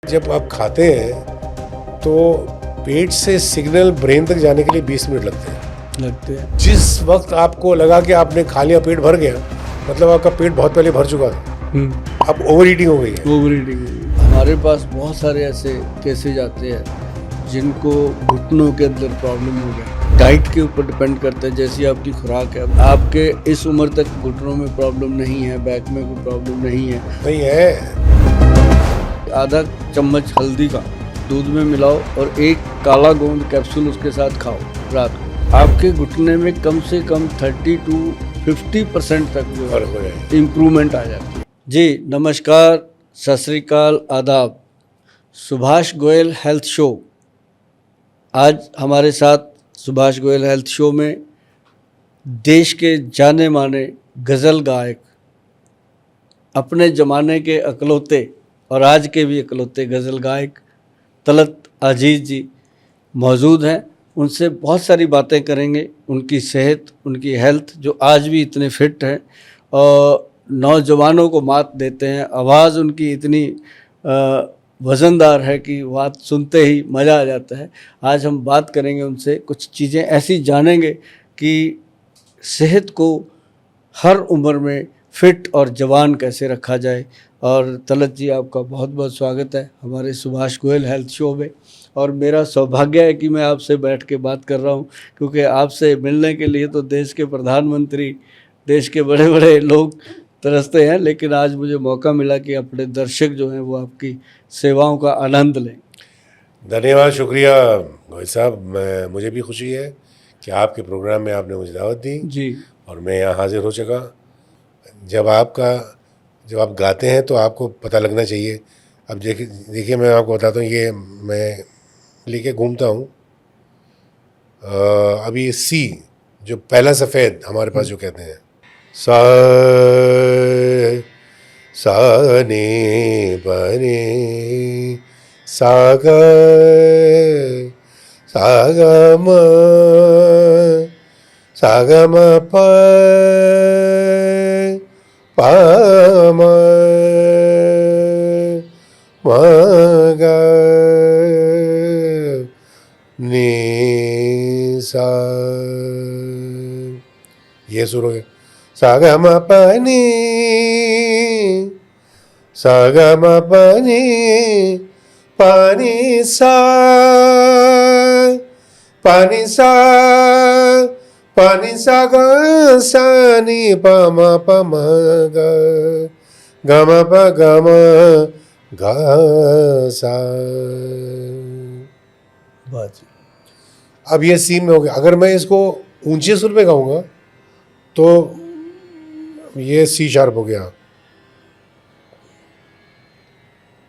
जब आप खाते हैं तो पेट से सिग्नल ब्रेन तक जाने के लिए 20 मिनट लगते हैं। जिस वक्त आपको लगा कि आपने खा लिया, पेट भर गया, मतलब आपका पेट बहुत पहले भर चुका था। अब ओवर ईटिंग हो गई है। हमारे पास बहुत सारे ऐसे केसेज आते हैं जिनको घुटनों के अंदर प्रॉब्लम हो गया। डाइट के ऊपर डिपेंड करता है, जैसी आपकी खुराक है। आपके इस उम्र तक घुटनों में प्रॉब्लम नहीं है, बैक में कोई प्रॉब्लम नहीं है। आधा चम्मच हल्दी का दूध में मिलाओ और एक काला गोंद कैप्सूल उसके साथ खाओ रात को। आपके घुटने में कम से कम 30 to 50% तक जो है इम्प्रूवमेंट आ जाती है। जी नमस्कार, सत श्री अकाल, आदाब। Subhash Goyal health show. आज हमारे साथ सुभाष गोयल हेल्थ शो में देश के जाने माने गज़ल गायक, अपने ज़माने के अकलौते और आज के भी अकलौते गज़ल गायक तलत अजीज़ जी मौजूद हैं। उनसे बहुत सारी बातें करेंगे, उनकी सेहत, उनकी हेल्थ, जो आज भी इतने फिट हैं और नौजवानों को मात देते हैं। आवाज़ उनकी इतनी वज़नदार है कि बात सुनते ही मज़ा आ जाता है। आज हम बात करेंगे उनसे, कुछ चीज़ें ऐसी जानेंगे कि सेहत को हर उम्र में फिट और जवान कैसे रखा जाए। और तलत जी, आपका बहुत बहुत स्वागत है हमारे सुभाष गोयल हेल्थ शो में। और मेरा सौभाग्य है कि मैं आपसे बैठ के बात कर रहा हूँ, क्योंकि आपसे मिलने के लिए तो देश के प्रधानमंत्री, देश के बड़े बड़े लोग तरसते हैं, लेकिन आज मुझे मौका मिला कि अपने दर्शक जो हैं वो आपकी सेवाओं का आनंद लें। धन्यवाद, शुक्रिया गोयल साहब। मुझे भी खुशी है कि आपके प्रोग्राम में आपने मुझे दावत दी जी। और मैं यहाँ हाजिर हो सका। जब आप गाते हैं तो आपको पता लगना चाहिए। अब देखिए मैं आपको बताता हूँ, ये मैं लेके घूमता हूँ। अभी ये सी, जो पहला सफ़ेद हमारे पास जो कहते हैं, सा सा ने बने सा ग म सा ग म प म ग नि सा, ये सुर हो गया। सा ग म प नि, सा ग म प नि, पानी सा, पानी सा, पानी सा ग सा नि प म ग, ग म प ग म ग सा। बात। अब ये सी में हो गया। अगर मैं इसको ऊंचे सुर पे गाऊंगा तो ये सी शार्प हो गया,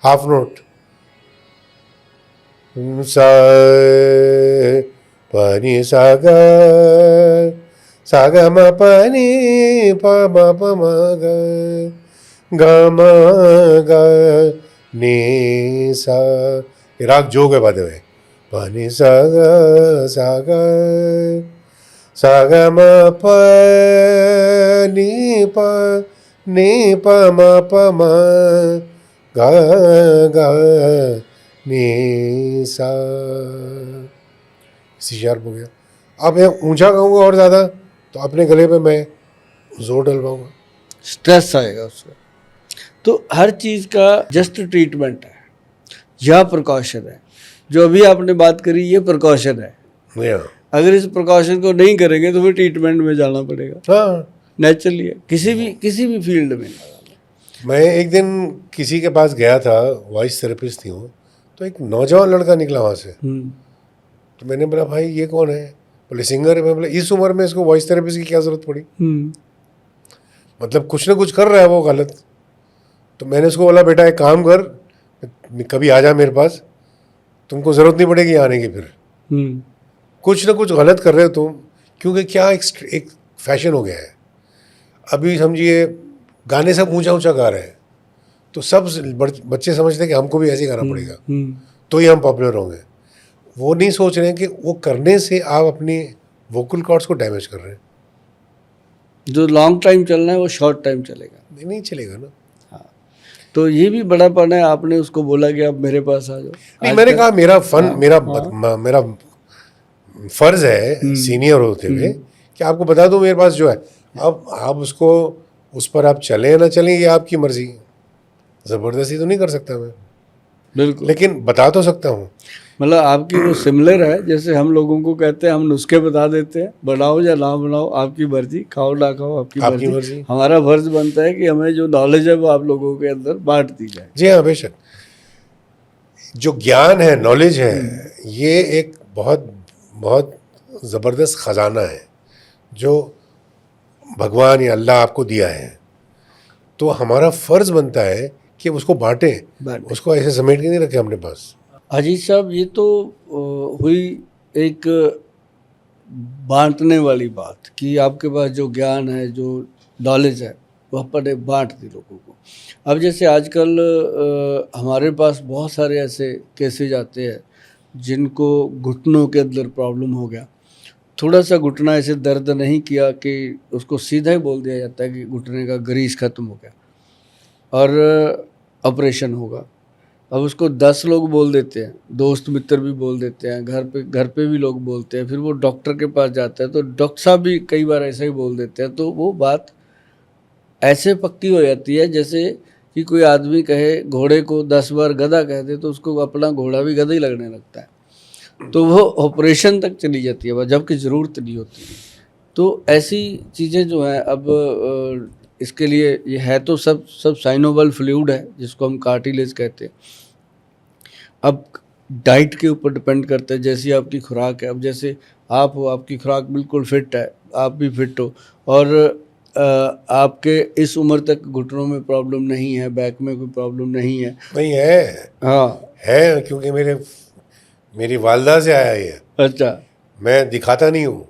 हाफ नोट। सा पानी सा ग म पानी प म ग, ग म ग नि सा। ये राग जोग है बादे में। पानी सा ग म प नि प म ग ग नि सा। सी शार्प हो गया। अब मैं ऊंचा गाऊंगा और ज़्यादा तो अपने गले पे मैं जोर डलवाऊंगा, स्ट्रेस आएगा उससे। तो हर चीज़ का जस्ट ट्रीटमेंट है या प्रिकॉशन है। जो अभी आपने बात करी, ये प्रिकॉशन है। अगर इस प्रिकॉशन को नहीं करेंगे तो फिर ट्रीटमेंट में जाना पड़ेगा। हाँ, नेचुरली है, किसी भी फील्ड में। मैं एक दिन किसी के पास गया था, वॉइस थेरेपिस्ट थी वो, तो एक नौजवान लड़का निकला वहाँ से। तो मैंने बोला, भाई ये कौन है? बोले सिंगर है। मैं बोला, इस उम्र में इसको वॉइस थेरेपिस्ट की क्या ज़रूरत पड़ी? मतलब कुछ ना कुछ कर रहा है वो गलत। तो मैंने उसको बोला, बेटा एक काम कर, कभी आ जा मेरे पास, तुमको ज़रूरत नहीं पड़ेगी आने की। फिर कुछ ना कुछ गलत कर रहे हो तुम, क्योंकि क्या एक फैशन हो गया है। अभी समझिए गाने सब ऊंचा ऊंचा गा रहे हैं, तो सब बच्चे समझते हैं कि हमको भी ऐसे गाना पड़ेगा तो ही हम पॉपुलर होंगे। वो नहीं सोच रहे हैं कि वो करने से आप अपनी वोकल कॉर्ड्स को डैमेज कर रहे हैं। जो लॉन्ग टाइम चलना है वो शॉर्ट टाइम चलेगा, नहीं चलेगा ना। हाँ। तो ये भी बड़ापन है, आपने उसको बोला कि आप मेरे पास आ जाओ। नहीं, मैंने कहा मेरा मेरा फर्ज है सीनियर होते हुए कि आपको बता दूं मेरे पास जो है। अब आप उसको उस पर आप चलें ना चलें ये आपकी मर्जी, ज़बरदस्ती तो नहीं कर सकता मैं, बिल्कुल। लेकिन बता तो सकता हूँ। मतलब आपकी वो सिमिलर है, जैसे हम लोगों को कहते हैं, हम नुस्खे बता देते हैं, बनाओ या ना बनाओ आपकी मर्जी, खाओ ना खाओ आपकी मर्जी। हमारा फर्ज बनता है कि हमें जो नॉलेज है वो आप लोगों के अंदर बांट दी जाए। जी हाँ, बेशक। जो ज्ञान है, नॉलेज है, ये एक बहुत बहुत ज़बरदस्त ख़जाना है जो भगवान या अल्लाह आपको दिया है। तो हमारा फ़र्ज़ बनता है कि उसको बांटें, उसको ऐसे समेट के नहीं रखें अपने पास। अजीज साहब, ये तो हुई एक बांटने वाली बात कि आपके पास जो ज्ञान है, जो नॉलेज है, वह पर बांट दी लोगों को। अब जैसे आजकल हमारे पास बहुत सारे ऐसे केसेज आते हैं जिनको घुटनों के अंदर प्रॉब्लम हो गया, थोड़ा सा घुटना ऐसे दर्द नहीं किया कि उसको सीधा ही बोल दिया जाता है कि घुटने का ग्रीस ख़त्म हो गया और ऑपरेशन होगा। अब उसको 10 लोग बोल देते हैं, दोस्त मित्र भी बोल देते हैं, घर पे भी लोग बोलते हैं, फिर वो डॉक्टर के पास जाता है तो डॉक्टर साहब भी कई बार ऐसा ही बोल देते हैं। तो वो बात ऐसे पक्की हो जाती है जैसे कि कोई आदमी कहे घोड़े को 10 बार गधा कह दे तो उसको अपना घोड़ा भी गधा ही लगने लगता है। तो वो ऑपरेशन तक चली जाती है जबकि ज़रूरत नहीं होती। तो ऐसी चीज़ें जो हैं, अब इसके लिए ये है तो सब साइनोवल फ्लूइड है जिसको हम कार्टिलेज कहते हैं। अब डाइट के ऊपर डिपेंड करता है, जैसी आपकी खुराक है। अब जैसे आप हो, आपकी खुराक बिल्कुल फिट है, आप भी फिट हो और आपके इस उम्र तक घुटनों में प्रॉब्लम नहीं है, बैक में कोई प्रॉब्लम नहीं है। नहीं है, हाँ है क्योंकि मेरी वालदा से आया ये। अच्छा। मैं दिखाता नहीं हूँ।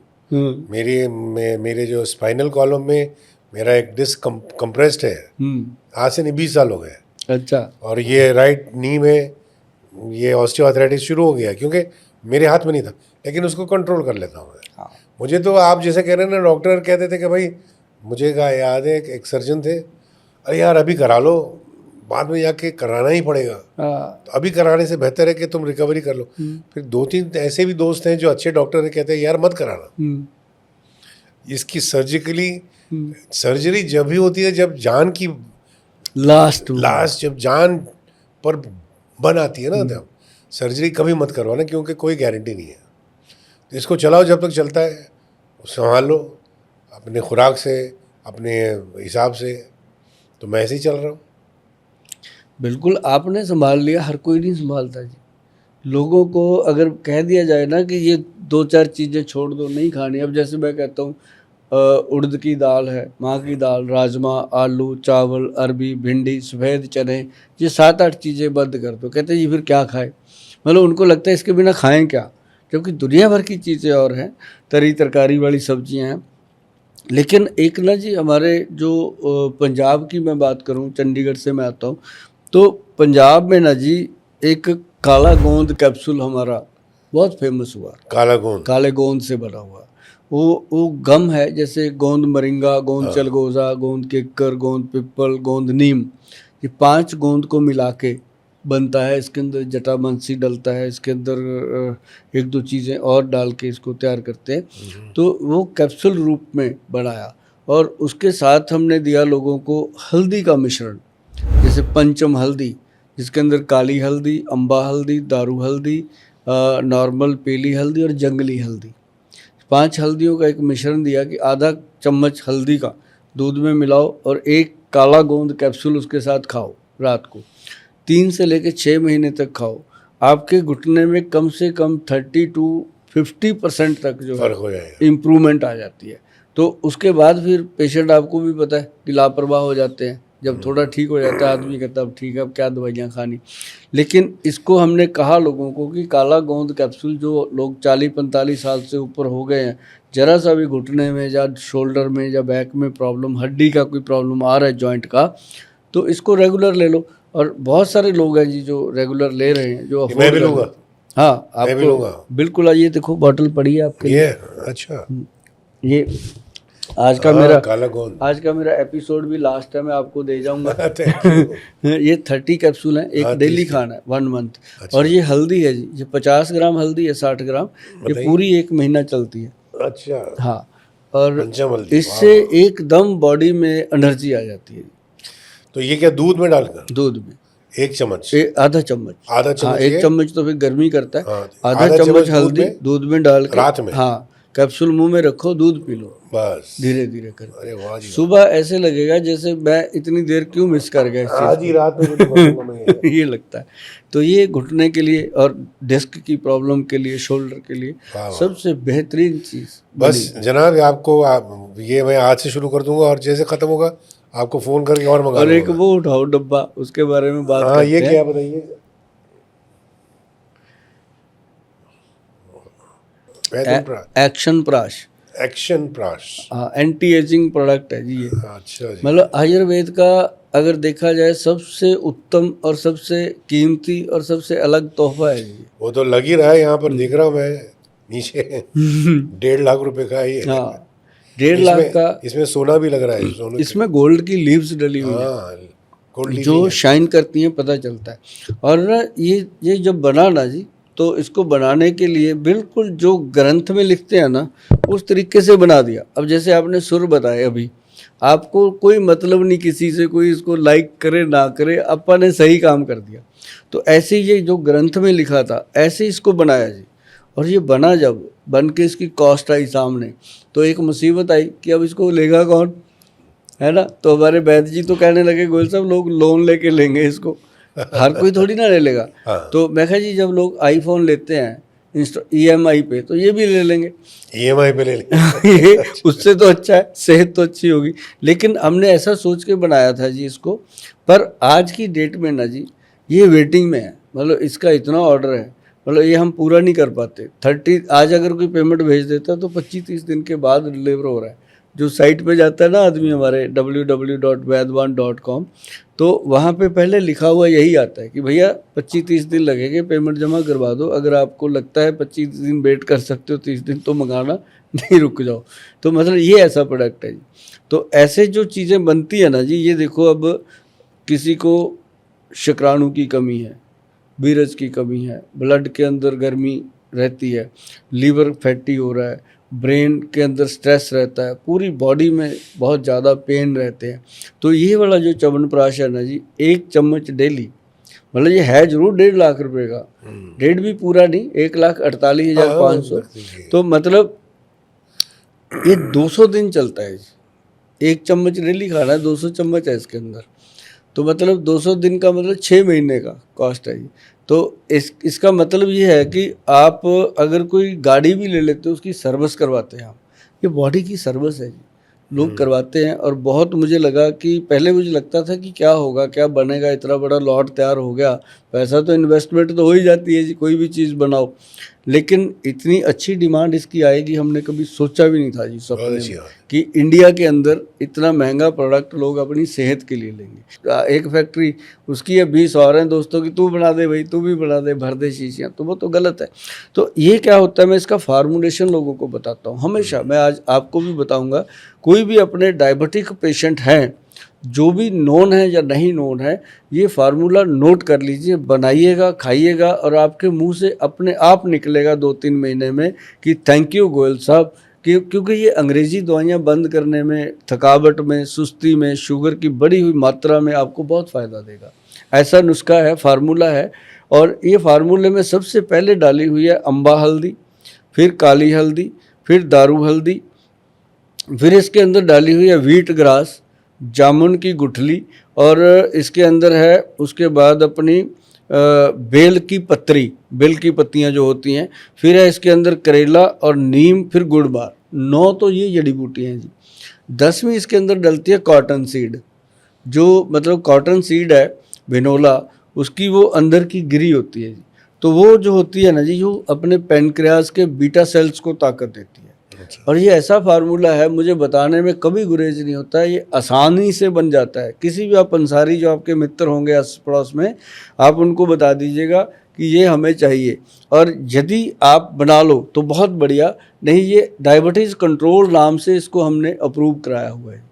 मेरे जो स्पाइनल कॉलम में मेरा एक डिस्क कंप्रेस्ड है, आज से नहीं 20 साल हो गए। अच्छा। और ये राइट नी में ये ऑस्टियोआर्थराइटिस शुरू हो गया क्योंकि मेरे हाथ में नहीं था, लेकिन उसको कंट्रोल कर लेता हूँ मैं। हाँ। मुझे तो आप जैसे कह रहे हैं ना, डॉक्टर कहते थे कि भाई, मुझे का याद है एक सर्जन थे, अरे यार अभी करा लो, बाद में जाके कराना ही पड़ेगा। तो अभी कराने से बेहतर है कि तुम रिकवरी कर लो। फिर 2-3 ऐसे भी दोस्त हैं जो अच्छे डॉक्टर हैं, कहते हैं यार मत कराना, इसकी सर्जरी जब भी होती है जब जान की लास्ट जब जान पर बन आती है ना, तब सर्जरी कभी मत करवाना क्योंकि कोई गारंटी नहीं है। तो इसको चलाओ जब तक चलता है, संभाल लो अपने खुराक से, अपने हिसाब से। तो मैं ऐसे ही चल रहा हूँ। बिल्कुल, आपने संभाल लिया, हर कोई नहीं संभालता जी। लोगों को अगर कह दिया जाए ना कि ये 2-4 चीज़ें छोड़ दो, नहीं खानी। अब जैसे मैं कहता हूँ उड़द की दाल है, माँ की दाल, राजमा, आलू, चावल, अरबी, भिंडी, सफ़ेद चने, ये 7-8 चीज़ें बंद कर दो। कहते हैं ये फिर क्या खाए, मतलब उनको लगता है इसके बिना खाएं क्या, जबकि दुनिया भर की चीज़ें और हैं, तरी तरकारी वाली सब्जियां हैं। लेकिन एक ना जी, हमारे जो पंजाब की मैं बात करूं, चंडीगढ़ से मैं आता हूं, तो पंजाब में ना जी एक काला गोंद कैप्सूल हमारा बहुत फेमस हुआ। काले गोंद से बना हुआ वो गम है, जैसे गोंद मरिंगा, गोंद चलगोज़ा, गोंद केकर, गोंद पिपल, गोंद नीम, ये 5 गोंद को मिला के बनता है। इसके अंदर जटामांसी डलता है, इसके अंदर 1-2 चीज़ें और डाल के इसको तैयार करते हैं। तो वो कैप्सूल रूप में बनाया और उसके साथ हमने दिया लोगों को हल्दी का मिश्रण, जैसे पंचम हल्दी, जिसके अंदर काली हल्दी, अम्बा हल्दी, दारू हल्दी, नॉर्मल पीली हल्दी और जंगली हल्दी, 5 हल्दियों का एक मिश्रण दिया कि आधा चम्मच हल्दी का दूध में मिलाओ और एक काला गोंद कैप्सूल उसके साथ खाओ रात को। 3 से लेकर 6 महीने तक खाओ। आपके घुटने में कम से कम 30-50% तक जो है इम्प्रूवमेंट आ जाती है। तो उसके बाद फिर पेशेंट, आपको भी पता है कि लापरवाह हो जाते हैं। जब थोड़ा ठीक हो जाता है आदमी कहता है अब ठीक है, अब क्या दवाइयाँ खानी। लेकिन इसको हमने कहा लोगों को कि काला गोंद कैप्सूल, जो लोग 40-45 साल से ऊपर हो गए हैं, जरा सा भी घुटने में या शोल्डर में या बैक में प्रॉब्लम, हड्डी का कोई प्रॉब्लम आ रहा है जॉइंट का, तो इसको रेगुलर ले लो। और बहुत सारे लोग हैं जी जो रेगुलर ले रहे हैं, जो मैं भी लूँगा। हाँ, आपको बिल्कुल। ये देखो बॉटल पड़ी है आपके लिए। अच्छा, ये आज का हाँ, मेरा काला गोंद। आज का मेरा एपिसोड भी लास्ट है, मैं आपको दे जाऊंगा। Thank you। ये 30 कैप्सूल हैं, एक हाँ, डेली 30 खाना है 1 मंथ। अच्छा। और ये हल्दी है जी, ये 50 ग्राम हल्दी है, 60 ग्राम, ये बताइए। पूरी 1 महीना चलती है। अच्छा, हाँ, और पंचम हल्दी, इससे एकदम बॉडी में एनर्जी आ जाती है। तो ये क्या दूध में डालकर? दूध में 1 चम्मच? आधा चम्मच। आधा हाँ, चम्मच 1 ये? चम्मच तो फिर गर्मी करता है। हाँ, आधा आधा चम्मच चम्मच हल्दी दूध में डाल के रात में? हाँ, कैप्सूल मुंह में रखो, दूध पी लो बस। धीरे धीरे करके। अरे वाह जी वाह। सुबह ऐसे लगेगा जैसे मैं इतनी देर क्यों मिस कर गया इस चीज़ आज ही रात में जो बसूंगा मैं ये। को। ये लगता है। तो ये घुटने के लिए और डिस्क की प्रॉब्लम के लिए, शोल्डर के लिए वाह वाह। सबसे बेहतरीन चीज़। बस जनाब, आपको ये मैं आज से शुरू कर दूंगा और जैसे खत्म होगा आपको फोन करके और मंगा और एक लूंगा। वो उठाओ डब्बा, उसके बारे में बात हाँ, करते ये हैं। क्या बताइए? एक्शन प्राश। एक्शन प्राश। हाँ, एंटी एजिंग प्रोडक्ट है जी ये। अच्छा जी। मतलब आयुर्वेद का अगर देखा जाए सबसे उत्तम और सबसे कीमती और सबसे अलग तोहफा है जी। वो तो लग ही रहा है, यहाँ पर देख रहा हूँ मैं नीचे 1.5 लाख रुपए का है ये। हाँ, 1.5 लाख का। इसमें सोना भी लग रहा है, सोने इसमें गोल्ड की लीव्स डली हुई है हाँ, गोल्ड लीफ जो है। शाइन करती हैं, पता चलता है। और ना ये जब बना ना जी, तो इसको बनाने के लिए बिल्कुल जो ग्रंथ में लिखते हैं ना, उस तरीके से बना दिया। अब जैसे आपने सुर बताए अभी, आपको कोई मतलब नहीं किसी से, कोई इसको लाइक करे ना करे, अपन ने सही काम कर दिया। तो ऐसे ये जो ग्रंथ में लिखा था, ऐसे इसको बनाया जी। और ये बना जब बन के इसकी कॉस्ट आई सामने, तो एक मुसीबत आई कि अब इसको लेगा कौन, है ना। तो हमारे वैद्य जी तो कहने लगे, गोयल साहब लोग लोन लेके लेंगे इसको, हर कोई थोड़ी ना ले लेगा। हाँ। तो मैं कहा जी, जब लोग आईफोन लेते हैं EMI पे, तो ये भी ले लेंगे। EMI पे ले लेंगे। ये उससे तो अच्छा है, सेहत तो अच्छी होगी। लेकिन हमने ऐसा सोच के बनाया था जी इसको। पर आज की डेट में ना जी, ये वेटिंग में है। मतलब इसका इतना ऑर्डर है, मतलब ये हम पूरा नहीं कर पाते। 30 आज अगर कोई पेमेंट भेज देता तो 25-30 दिन के बाद डिलीवर हो रहा है। जो साइट पे जाता है ना आदमी हमारे www.vaidwan.com, तो वहाँ पे पहले लिखा हुआ यही आता है कि भैया 25-30 दिन लगेंगे, पेमेंट जमा करवा दो। अगर आपको लगता है 25 दिन वेट कर सकते हो, 30 दिन तो मंगाना, नहीं रुक जाओ। तो मतलब ये ऐसा प्रोडक्ट है जी। तो ऐसे जो चीज़ें बनती है ना जी, ये देखो, अब किसी को शुक्राणु की कमी है, बीरज की कमी है, ब्लड के अंदर गर्मी रहती है, लीवर फैटी हो रहा है, ब्रेन के अंदर स्ट्रेस रहता है, पूरी बॉडी में बहुत ज़्यादा पेन रहते हैं, तो ये वाला जो च्यवनप्राश है ना जी, 1 चम्मच डेली, मतलब ये है जरूर 1.5 लाख रुपए का, डेढ़ भी पूरा नहीं, 1,48,500। तो मतलब ये 200 दिन चलता है जी। 1 चम्मच डेली खाना है, 200 चम्मच है इसके अंदर। तो मतलब 200 दिन का मतलब 6 महीने का कॉस्ट है जी। तो इसका मतलब ये है कि आप अगर कोई गाड़ी भी ले लेते हो, उसकी सर्विस करवाते हैं आप, ये बॉडी की सर्विस है जी, लोग करवाते हैं। और बहुत मुझे लगा कि पहले मुझे लगता था कि क्या होगा, क्या बनेगा, इतना बड़ा लॉट तैयार हो गया, पैसा तो इन्वेस्टमेंट तो हो ही जाती है जी, कोई भी चीज़ बनाओ, लेकिन इतनी अच्छी डिमांड इसकी आएगी हमने कभी सोचा भी नहीं था जी सपने में, कि इंडिया के अंदर इतना महंगा प्रोडक्ट लोग अपनी सेहत के लिए लेंगे। एक फैक्ट्री उसकी है 20 और हैं दोस्तों की, तू बना दे भाई, तू भी बना दे, भर दे शीशियाँ, तो वो तो गलत है। तो ये क्या होता है, मैं इसका फार्मूलेशन लोगों को बताता हूँ हमेशा। मैं आज आपको भी बताऊँगा, कोई भी अपने डायबिटिक पेशेंट हैं, जो भी नोन है या नहीं नोन है, ये फार्मूला नोट कर लीजिए, बनाइएगा, खाइएगा, और आपके मुंह से अपने आप निकलेगा 2-3 महीने में कि थैंक यू गोयल साहब, क्योंकि ये अंग्रेज़ी दवाइयाँ बंद करने में, थकावट में, सुस्ती में, शुगर की बढ़ी हुई मात्रा में आपको बहुत फ़ायदा देगा। ऐसा नुस्खा है, फार्मूला है। और ये फार्मूले में सबसे पहले डाली हुई है अम्बा हल्दी, फिर काली हल्दी, फिर दारू हल्दी, फिर इसके अंदर डाली हुई है व्हीट ग्रास, जामुन की गुठली, और इसके अंदर है उसके बाद अपनी बेल की पत्री, बेल की पत्तियां जो होती हैं, फिर है इसके अंदर करेला और नीम, फिर गुड़बार। 9 तो ये जड़ी बूटी हैं जी। 10वीं इसके अंदर डलती है कॉटन सीड, जो मतलब कॉटन सीड है विनोला, उसकी वो अंदर की गिरी होती है जी। तो वो जो होती है ना जी, जो अपने पेनक्रियाज के बीटा सेल्स को ताकत देती है। और ये ऐसा फार्मूला है, मुझे बताने में कभी गुरेज नहीं होता है, ये आसानी से बन जाता है। किसी भी आप अंसारी जो आपके मित्र होंगे आस पड़ोस में, आप उनको बता दीजिएगा कि ये हमें चाहिए, और यदि आप बना लो तो बहुत बढ़िया, नहीं ये डायबिटीज़ कंट्रोल नाम से इसको हमने अप्रूव कराया हुआ है।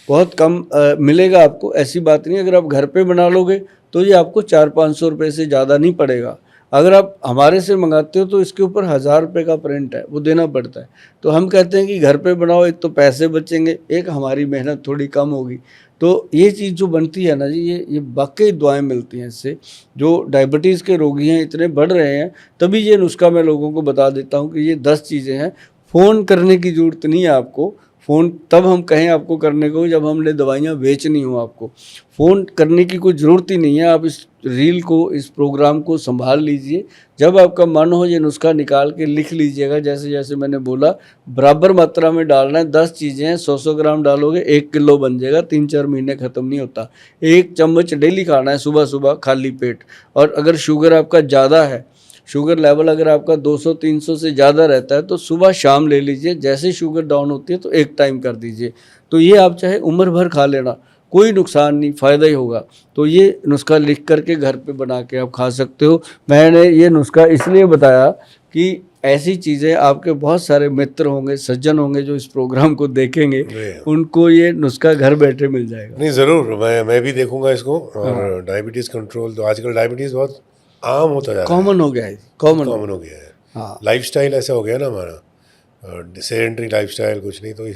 बहुत कम मिलेगा आपको, ऐसी बात नहीं। अगर आप घर पे बना लोगे तो ये आपको 400-500 रुपये से ज़्यादा नहीं पड़ेगा। अगर आप हमारे से मंगाते हो तो इसके ऊपर 1000 रुपये का प्रिंट है, वो देना पड़ता है। तो हम कहते हैं कि घर पे बनाओ, एक तो पैसे बचेंगे, एक हमारी मेहनत थोड़ी कम होगी। तो ये चीज़ जो बनती है ना जी, ये वाकई दुआएं मिलती हैं इससे। जो डायबिटीज़ के रोगी हैं इतने बढ़ रहे हैं, तभी ये नुस्खा मैं लोगों को बता देता हूँ कि ये 10 चीज़ें हैं। फ़ोन करने की ज़रूरत नहीं है आपको। फ़ोन तब हम कहें आपको करने को जब हमने दवाइयाँ बेचनी हो आपको। फ़ोन करने की कोई ज़रूरत ही नहीं है। आप इस रील को, इस प्रोग्राम को संभाल लीजिए। जब आपका मन हो ये नुस्खा निकाल के लिख लीजिएगा, जैसे जैसे मैंने बोला, बराबर मात्रा में डालना है। 10 चीज़ें हैं, 100-100 ग्राम डालोगे 1 किलो बन जाएगा, 3-4 महीने ख़त्म नहीं होता। 1 चम्मच डेली खाना है सुबह सुबह खाली पेट। और अगर शुगर आपका ज़्यादा है, शुगर लेवल अगर आपका 200-300 से ज़्यादा रहता है, तो सुबह शाम ले लीजिए। जैसे शुगर डाउन होती है तो एक टाइम कर दीजिए। तो ये आप चाहे उम्र भर खा लेना, कोई नुकसान नहीं, फ़ायदा ही होगा। तो ये नुस्खा लिख करके घर पे बना के आप खा सकते हो। मैंने ये नुस्खा इसलिए बताया कि ऐसी चीज़ें आपके बहुत सारे मित्र होंगे, सज्जन होंगे जो इस प्रोग्राम को देखेंगे, उनको ये नुस्खा घर बैठे मिल जाएगा। नहीं, ज़रूर मैं भी देखूंगा इसको। और डायबिटीज़ कंट्रोल, तो आजकल डायबिटीज़ बहुत आम होता जा रहा है, कॉमन हो गया है, कॉमन हो गया है। हाँ, लाइफस्टाइल ऐसा हो गया ना हमारा, सेडेंटरी लाइफस्टाइल, कुछ नहीं, तो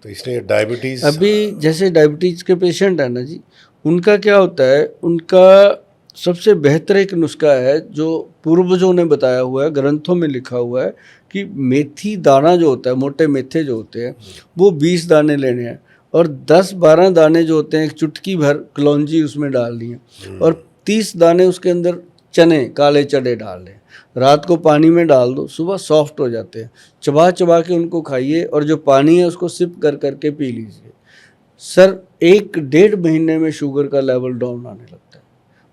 इसलिए डायबिटीज़। अभी जैसे डायबिटीज़ के पेशेंट है ना जी, उनका क्या होता है, उनका सबसे बेहतर एक नुस्खा है जो पूर्वजों ने बताया हुआ है, ग्रंथों में लिखा हुआ है कि मेथी दाना जो होता है, मोटे मेथे जो होते हैं, वो 20 दाने लेने हैं, और 10-12 दाने जो होते हैं एक चुटकी भर कलौंजी उसमें डालनी है, और 30 दाने उसके अंदर चने, काले चने डाल लें। रात को पानी में डाल दो, सुबह सॉफ्ट हो जाते हैं। चबा चबा के उनको खाइए, और जो पानी है उसको सिप कर करके पी लीजिए। सर 1-1.5 महीने में शुगर का लेवल डाउन आने लगता है।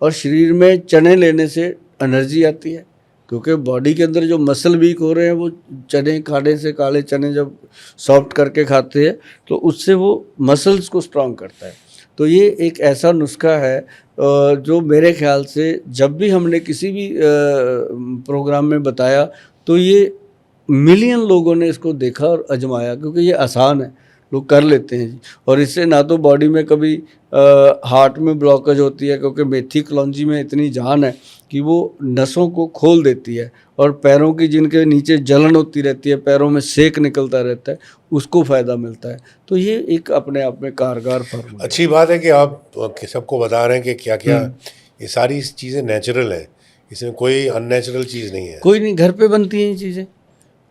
और शरीर में चने लेने से एनर्जी आती है, क्योंकि बॉडी के अंदर जो मसल वीक हो रहे हैं वो चने खाने से, काले चने जब सॉफ्ट करके खाते हैं तो उससे वो मसल्स को स्ट्रॉन्ग करता है। तो ये एक ऐसा नुस्खा है जो मेरे ख्याल से जब भी हमने किसी भी प्रोग्राम में बताया तो ये मिलियन लोगों ने इसको देखा और आजमाया, क्योंकि ये आसान है, लोग कर लेते हैं जी। और इससे ना तो बॉडी में कभी हार्ट में ब्लॉकेज होती है, क्योंकि मेथी कलौंजी में इतनी जान है कि वो नसों को खोल देती है, और पैरों की जिनके नीचे जलन होती रहती है, पैरों में सेक निकलता रहता है, उसको फ़ायदा मिलता है। तो ये एक अपने आप में कारगर फॉर्मूला। अच्छी बात है कि आप सबको बता रहे हैं कि क्या क्या ये सारी चीज़ें नेचुरल हैं, इसमें कोई अननेचुरल चीज़ नहीं है। कोई नहीं, घर पे बनती हैं ये चीज़ें।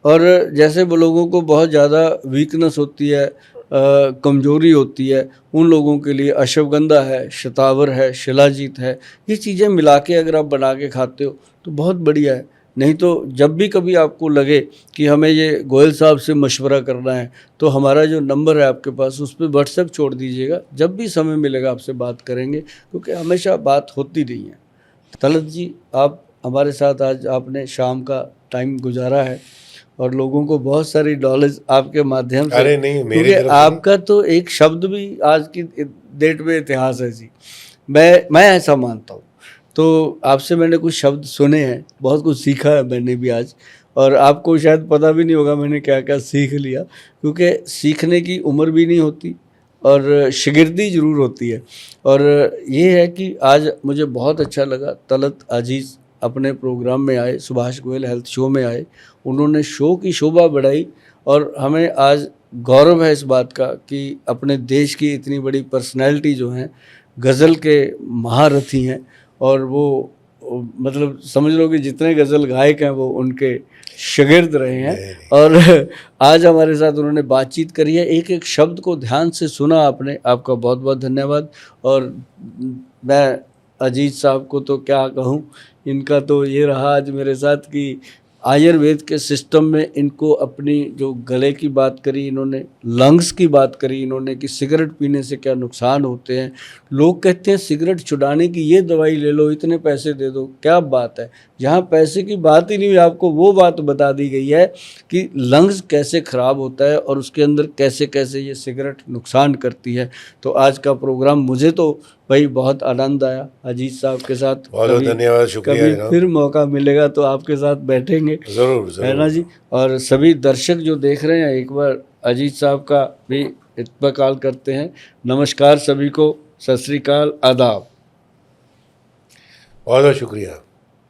और जैसे वो लोगों को बहुत ज़्यादा वीकनेस होती है, कमज़ोरी होती है, उन लोगों के लिए अश्वगंधा है, शतावर है, शिलाजीत है, ये चीज़ें मिला के अगर आप बना के खाते हो तो बहुत बढ़िया है। नहीं तो जब भी कभी आपको लगे कि हमें ये गोयल साहब से मशवरा करना है, तो हमारा जो नंबर है आपके पास, उस पर व्हाट्सएप छोड़ दीजिएगा। जब भी समय मिलेगा आपसे बात करेंगे, क्योंकि हमेशा बात होती नहीं है। तलत जी, आप हमारे साथ आज आपने शाम का टाइम गुजारा है, और लोगों को बहुत सारी नॉलेज आपके माध्यम से, अरे नहीं, मेरी क्योंकि आपका तो एक शब्द भी आज की डेट में इतिहास है जी। मैं ऐसा मानता हूँ। तो आपसे मैंने कुछ शब्द सुने हैं, बहुत कुछ सीखा है मैंने भी आज, और आपको शायद पता भी नहीं होगा मैंने क्या क्या सीख लिया, क्योंकि सीखने की उम्र भी नहीं होती और शिगिर्दी ज़रूर होती है। और ये है कि आज मुझे बहुत अच्छा लगा, तलत अजीज़ अपने प्रोग्राम में आए, सुभाष गोयल हेल्थ शो में आए, उन्होंने शो की शोभा बढ़ाई, और हमें आज गौरव है इस बात का कि अपने देश की इतनी बड़ी पर्सनैलिटी जो हैं, गज़ल के महारथी हैं, और वो मतलब समझ लो कि जितने गज़ल गायक हैं वो उनके शागिर्द रहे हैं। और आज हमारे साथ उन्होंने बातचीत करी है, एक एक शब्द को ध्यान से सुना आपने, आपका बहुत बहुत धन्यवाद। और मैं अजीज साहब को तो क्या कहूँ, इनका तो ये रहा आज मेरे साथ कि आयुर्वेद के सिस्टम में इनको अपनी जो गले की बात करी इन्होंने, लंग्स की बात करी इन्होंने कि सिगरेट पीने से क्या नुकसान होते हैं। लोग कहते हैं सिगरेट छुड़ाने की ये दवाई ले लो, इतने पैसे दे दो, क्या बात है, जहाँ पैसे की बात ही नहीं हुई, आपको वो बात बता दी गई है कि लंग्स कैसे ख़राब होता है और उसके अंदर कैसे कैसे ये सिगरेट नुकसान करती है। तो आज का प्रोग्राम मुझे तो भाई बहुत आनंद आया अजीत साहब के साथ। बहुत बहुत कभी- धन्यवाद, शुक्रिया कभी जनाब। फिर मौका मिलेगा तो आपके साथ बैठेंगे, ज़रूर है ना ज़रूर। जी। और सभी दर्शक जो देख रहे हैं एक बार अजीत साहब का भी इत्तबाकाल करते हैं। नमस्कार सभी को, सत श्री अकाल, आदाब। बहुत बहुत शुक्रिया।